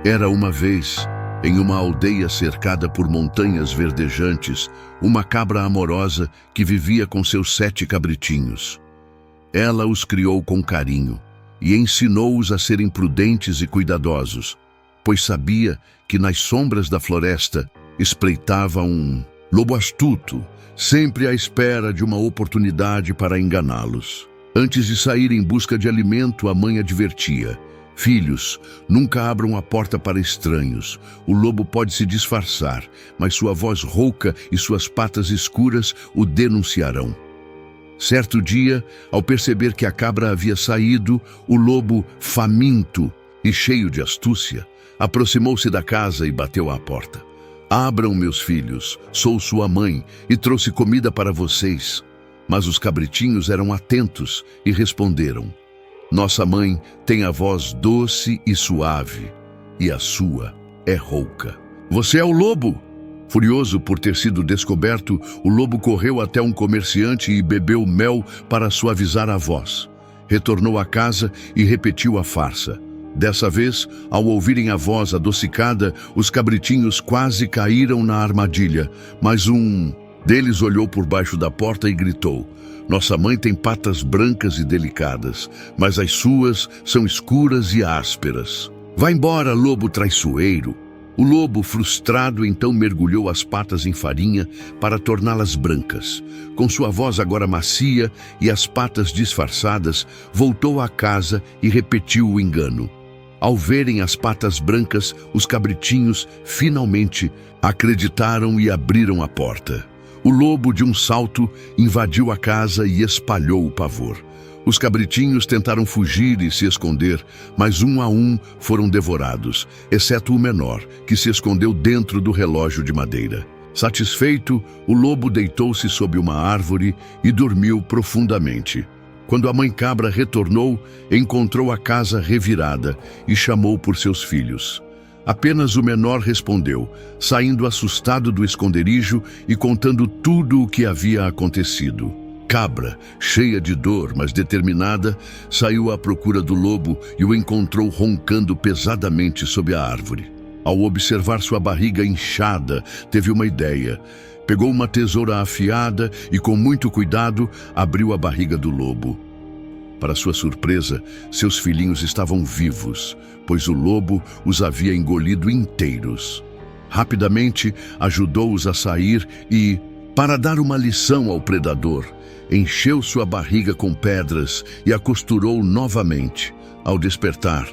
Era uma vez, em uma aldeia cercada por montanhas verdejantes, uma cabra amorosa que vivia com seus 7 cabritinhos. Ela os criou com carinho e ensinou-os a serem prudentes e cuidadosos, pois sabia que nas sombras da floresta espreitava um lobo astuto, sempre à espera de uma oportunidade para enganá-los. Antes de sair em busca de alimento, a mãe advertia: filhos, nunca abram a porta para estranhos. O lobo pode se disfarçar, mas sua voz rouca e suas patas escuras o denunciarão. Certo dia, ao perceber que a cabra havia saído, o lobo, faminto e cheio de astúcia, aproximou-se da casa e bateu à porta. Abram, meus filhos, sou sua mãe e trouxe comida para vocês. Mas os cabritinhos eram atentos e responderam: nossa mãe tem a voz doce e suave, e a sua é rouca. Você é o lobo! Furioso por ter sido descoberto, o lobo correu até um comerciante e bebeu mel para suavizar a voz. Retornou à casa e repetiu a farsa. Dessa vez, ao ouvirem a voz adocicada, os cabritinhos quase caíram na armadilha, mas um deles olhou por baixo da porta e gritou: nossa mãe tem patas brancas e delicadas, mas as suas são escuras e ásperas. Vá embora, lobo traiçoeiro! O lobo, frustrado, então mergulhou as patas em farinha para torná-las brancas. Com sua voz agora macia e as patas disfarçadas, voltou à casa e repetiu o engano. Ao verem as patas brancas, os cabritinhos finalmente acreditaram e abriram a porta. O lobo, de um salto, invadiu a casa e espalhou o pavor. Os cabritinhos tentaram fugir e se esconder, mas um a um foram devorados, exceto o menor, que se escondeu dentro do relógio de madeira. Satisfeito, o lobo deitou-se sob uma árvore e dormiu profundamente. Quando a mãe cabra retornou, encontrou a casa revirada e chamou por seus filhos. Apenas o menor respondeu, saindo assustado do esconderijo e contando tudo o que havia acontecido. Cabra, cheia de dor, mas determinada, saiu à procura do lobo e o encontrou roncando pesadamente sob a árvore. Ao observar sua barriga inchada, teve uma ideia. Pegou uma tesoura afiada e, com muito cuidado, abriu a barriga do lobo. Para sua surpresa, seus filhinhos estavam vivos, pois o lobo os havia engolido inteiros. Rapidamente, ajudou-os a sair e, para dar uma lição ao predador, encheu sua barriga com pedras e a costurou novamente. Ao despertar,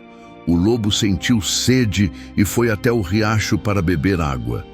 o lobo sentiu sede e foi até o riacho para beber água.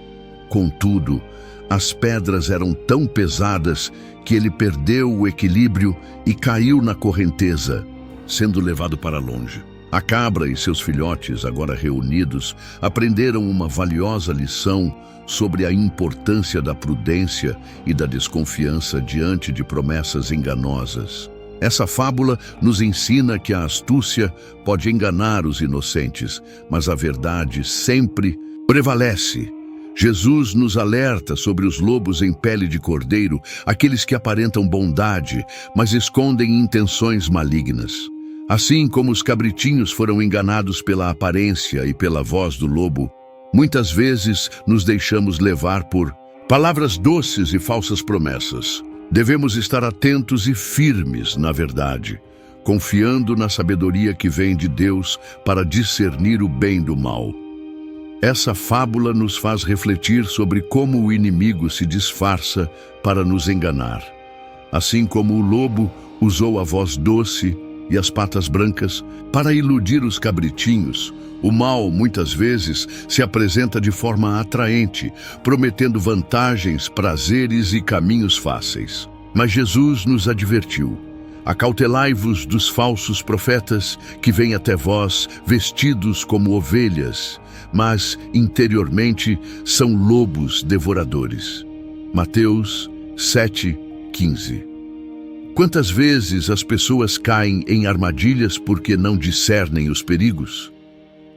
Contudo, as pedras eram tão pesadas que ele perdeu o equilíbrio e caiu na correnteza, sendo levado para longe. A cabra e seus filhotes, agora reunidos, aprenderam uma valiosa lição sobre a importância da prudência e da desconfiança diante de promessas enganosas. Essa fábula nos ensina que a astúcia pode enganar os inocentes, mas a verdade sempre prevalece. Jesus nos alerta sobre os lobos em pele de cordeiro, aqueles que aparentam bondade, mas escondem intenções malignas. Assim como os cabritinhos foram enganados pela aparência e pela voz do lobo, muitas vezes nos deixamos levar por palavras doces e falsas promessas. Devemos estar atentos e firmes na verdade, confiando na sabedoria que vem de Deus para discernir o bem do mal. Essa fábula nos faz refletir sobre como o inimigo se disfarça para nos enganar. Assim como o lobo usou a voz doce e as patas brancas para iludir os cabritinhos, o mal, muitas vezes, se apresenta de forma atraente, prometendo vantagens, prazeres e caminhos fáceis. Mas Jesus nos advertiu: acautelai-vos dos falsos profetas que vêm até vós vestidos como ovelhas, mas interiormente são lobos devoradores. Mateus 7:15. Quantas vezes as pessoas caem em armadilhas porque não discernem os perigos?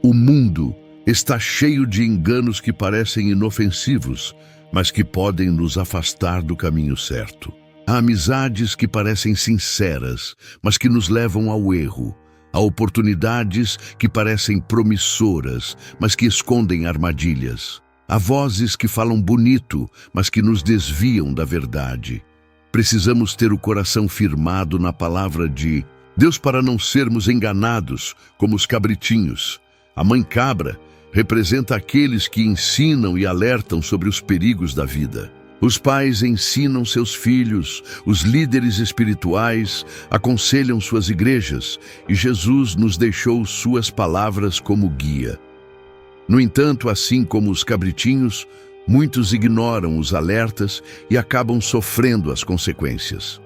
O mundo está cheio de enganos que parecem inofensivos, mas que podem nos afastar do caminho certo. Há amizades que parecem sinceras, mas que nos levam ao erro. Há oportunidades que parecem promissoras, mas que escondem armadilhas. Há vozes que falam bonito, mas que nos desviam da verdade. Precisamos ter o coração firmado na palavra de Deus para não sermos enganados como os cabritinhos. A mãe cabra representa aqueles que ensinam e alertam sobre os perigos da vida. Os pais ensinam seus filhos, os líderes espirituais aconselham suas igrejas e Jesus nos deixou suas palavras como guia. No entanto, assim como os cabritinhos, muitos ignoram os alertas e acabam sofrendo as consequências.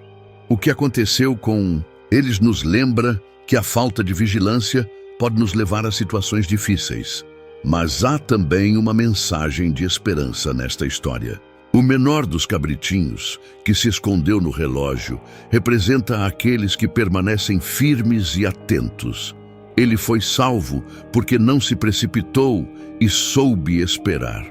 O que aconteceu com eles nos lembra que a falta de vigilância pode nos levar a situações difíceis. Mas há também uma mensagem de esperança nesta história. O menor dos cabritinhos, que se escondeu no relógio, representa aqueles que permanecem firmes e atentos. Ele foi salvo porque não se precipitou e soube esperar.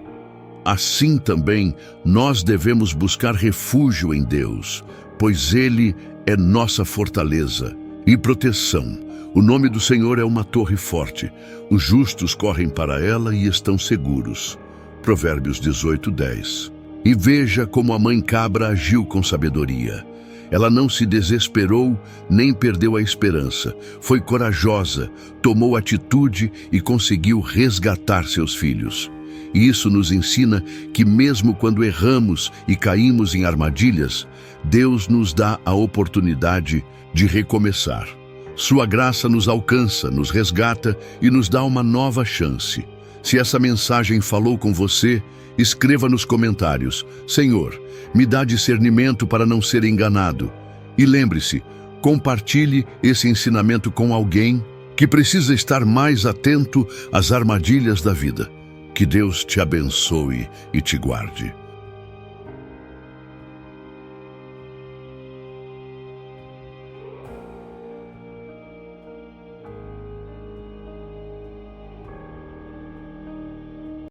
Assim também, nós devemos buscar refúgio em Deus, pois Ele é nossa fortaleza e proteção. O nome do Senhor é uma torre forte. Os justos correm para ela e estão seguros. Provérbios 18:10. E veja como a mãe cabra agiu com sabedoria. Ela não se desesperou nem perdeu a esperança. Foi corajosa, tomou atitude e conseguiu resgatar seus filhos. E isso nos ensina que mesmo quando erramos e caímos em armadilhas, Deus nos dá a oportunidade de recomeçar. Sua graça nos alcança, nos resgata e nos dá uma nova chance. Se essa mensagem falou com você, escreva nos comentários: Senhor, me dá discernimento para não ser enganado. E lembre-se, compartilhe esse ensinamento com alguém que precisa estar mais atento às armadilhas da vida. Que Deus te abençoe e te guarde.